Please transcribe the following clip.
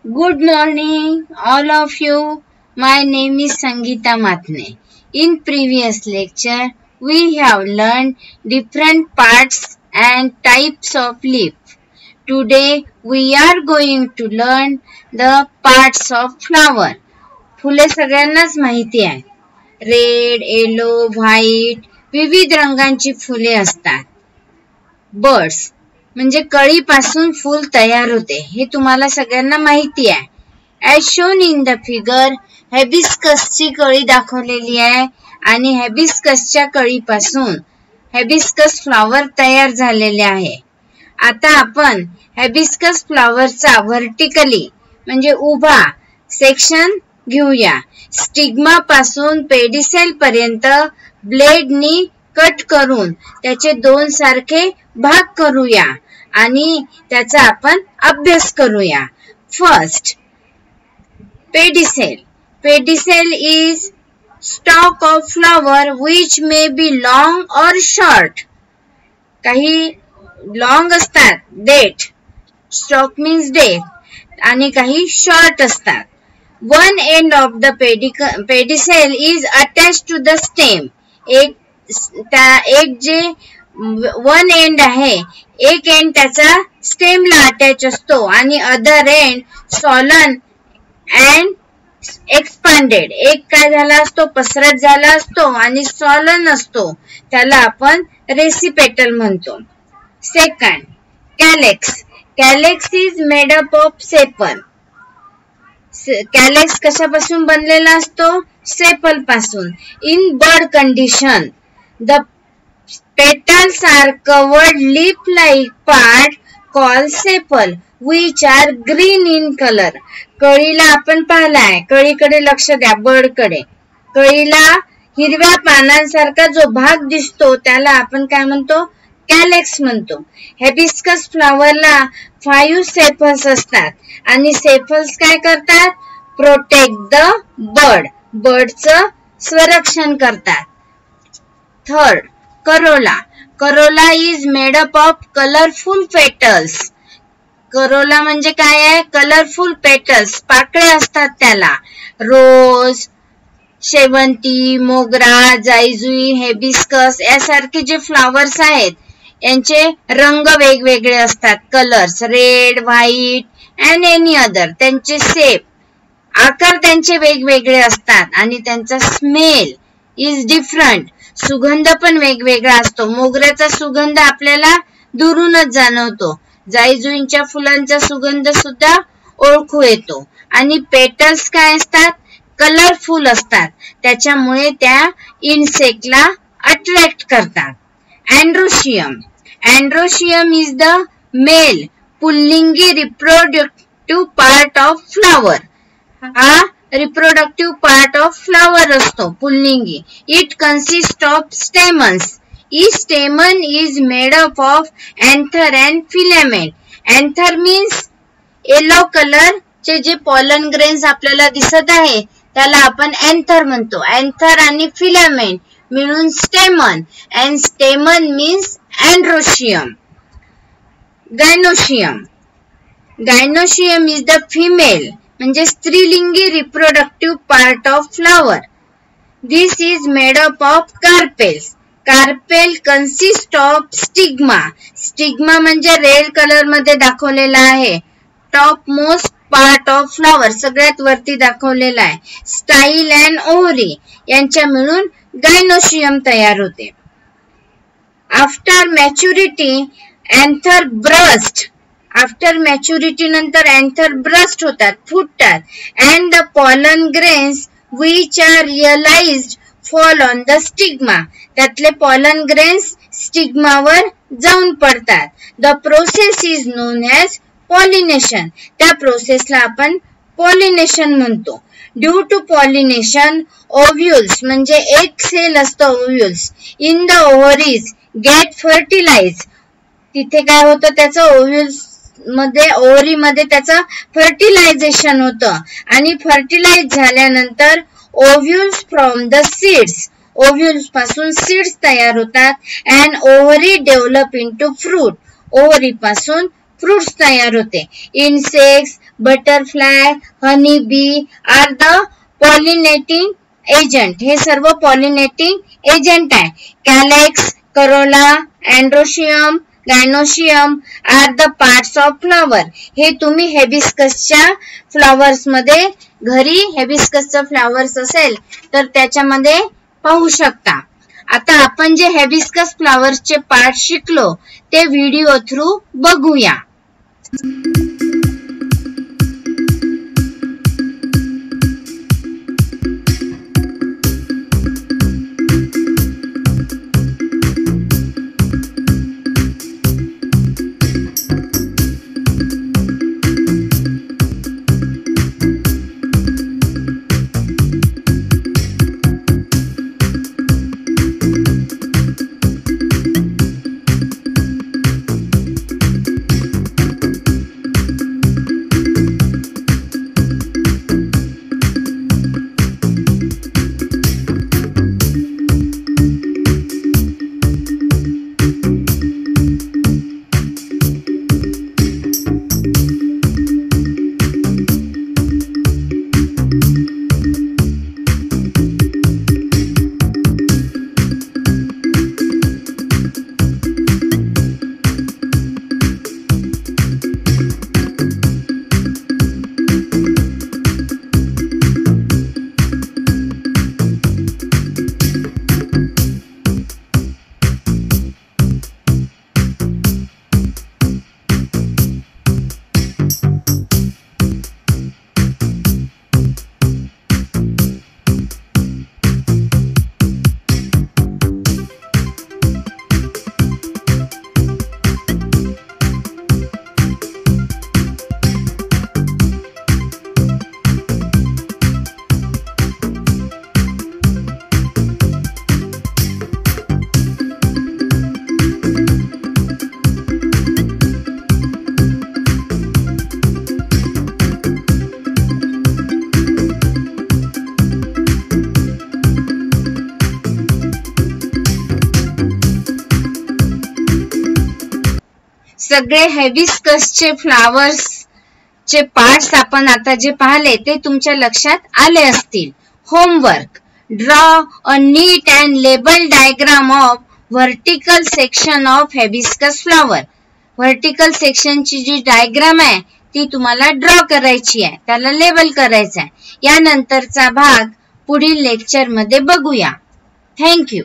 Good morning, all of you. My name is Sangeeta Matne. In previous lecture, we have learned different parts and types of leaf. Today, we are going to learn the parts of flower. फुले सगळ्यांनाच माहिती आहे. Red, yellow, white विविध रंगांची फुले असतात. Birds म्हणजे कळीपासून फूल तयार होते हे तुम्हाला सगळ्यांना माहिती आहे. As shown in the figure हिबिस्कसची कळी दाखवलेली आहे आणि हिबिस्कसच्या कळीपासून हिबिस्कस फ्लॉवर तयार झालेले आहे. आता आपण हिबिस्कस फ्लॉवरचा व्हर्टिकली म्हणजे उभा सेक्शन घेऊया. स्टिग्मा पासून पेडिसेल पर्यंत ब्लेडनी कट करून त्याचे दोन सारखे भाग करूया आणि त्याचा आपण अभ्यास करूया. First, pedicel. Pedicel is stalk of flower which may be long or short. काही लॉंग असतात, डेट, स्टॉक मीन्स डेट, आणि काही शॉर्ट असतात. One end of the pedicel is attach to the stem. एक जे वन एंड आहे, एक एंड त्याचा स्टेमला अटॅच असतो आणि अदर एंड सॉलन अँड एक्सपांडेड. एक काय झाला असतो, पसरट झाला असतो आणि सॉलन असतो, त्याला आपण रेसिपेटल म्हणतो. Second, calyx. Calyx is made up of sepal. Calyx कशापासून बनलेला असतो, सेपल पासून. In bud condition the petals are covered leaf-like part called sepal which are green in color. कळीला आपण पाहिलाय, कळीकडे लक्ष द्या, बर्डकडे. कळीला हिरव्या पानांसारखा जो भाग दिसतो त्याला आपण काय म्हणतो, कॅलेक्स म्हणतो. हिबिस्कस फ्लॉवरला 5 सेपल्स असतात आणि सेपल्स काय करतात, प्रोटेक्ट द बर्ड. बर्डचं संरक्षण करतात. Third, Corolla. Corolla is made up of colourful petals. Corolla म्हणजे काय आहे, कलरफुल पेटल्स, पाकळ्या असतात त्याला. रोज, शेवंती, मोगरा, जाईजुई, हिबिस्कस यासारखे जे फ्लॉवर्स आहेत यांचे रंग वेगवेगळे असतात. Colours red, white and any other. त्यांचे शेप, आकार त्यांचे वेगवेगळे असतात आणि त्यांचा स्मेल इज डिफरंट. सुगंध पण वेगवेगळा असतो. मोगऱ्याचा सुगंध आपल्याला दुरूनच जाणवतो. जाईजुईंच्या फुलांचा सुगंध सुद्धा ओळखू येतो. आणि पेटल्स काय असतात, कलरफुल असतात, त्याच्यामुळे त्या इन्सेक्टला अट्रॅक्ट करतात. Androecium. Androecium is the male पुल्लिंगी रिप्रोडक्टिव्ह पार्ट ऑफ फ्लॉवर. हा रिप्रोडक्टिव्ह पार्ट ऑफ फ्लॉवर असतो, पुल्लिंगी. It consist of stamens. Each stamen is made up of anther and filament. Anther means yellow color चे जे pollen grains आपल्याला दिसत आहे त्याला आपण anther म्हणतो. anther आणि filament मिळून stamen and stamen means androecium. Gynoecium. Gynoecium is the female म्हणजे स्त्रीलिंगी reproductive part of flower. This is made up of carpels. Carpel consist of stigma. Stigma म्हणजे रेड कलर मध्ये दाखवलेला आहे. Top most part of flower सगळ्यात वरती दाखवलेला आहे. स्टाईल अँड ओव्हरी यांच्या मिळून गायनोशियम तयार होते. After maturity anther burst. After maturity नंतर अँथर ब्रस्ट होतात, फुटतात. And the pollen grains which are realised fall on the stigma. त्यातले पॉलन ग्रेन्स स्टिग्मावर जाऊन पडतात. The process is non as pollination. त्या प्रोसेसला आपण पॉलिनेशन म्हणतो. ड्यू टू पॉलिनेशन ओव्ह्यूल्स म्हणजे एक सेल असतो ओव्ह्यूल्स इन द ओव्हरीज गेट फर्टिलाइज. तिथे काय होतं, त्याचं ओव्ह्यूल्स मध्ये ओव्हरी मध्ये त्याचं फर्टिलायझेशन होतं आणि फर्टिलाइज झाल्यानंतर ovules from the seeds. Ovules पासून सीड्स तयार होतात. And ovary develop into fruit. Ovary पासून फ्रुट्स तयार होते. Insects, butterfly, honey bee are the pollinating agent. हे सर्व पॉलिनेटिंग एजंट आहे. Calyx, corolla, androecium, gynoecium are the parts of flower. हे तुम्ही हेबिस्कसच्या फ्लॉवर्स मध्ये, घरी हेबिस्कसचं फ्लॉवर्स असेल तर त्याच्यामध्ये पाहू शकता. आता आपण जे हेबिस्कस फ्लॉवर्सचे पार्ट शिकलो ते व्हिडिओ थ्रू बघूया. सगळे हेबिस्कसचे फ्लावर्सचे पार्ट्स आपण आता जे पाहिले ते तुमच्या लक्षात आले असतील. Homework: draw a neat and label diagram of vertical section of hibiscus flower. Vertical सेक्शनची जी डायग्राम आहे ती तुम्हाला ड्रॉ करायची आहे, त्याला लेबल करायचं आहे. यानंतरचा भाग पुढील लेक्चर मध्ये बघूया. थँक्यू.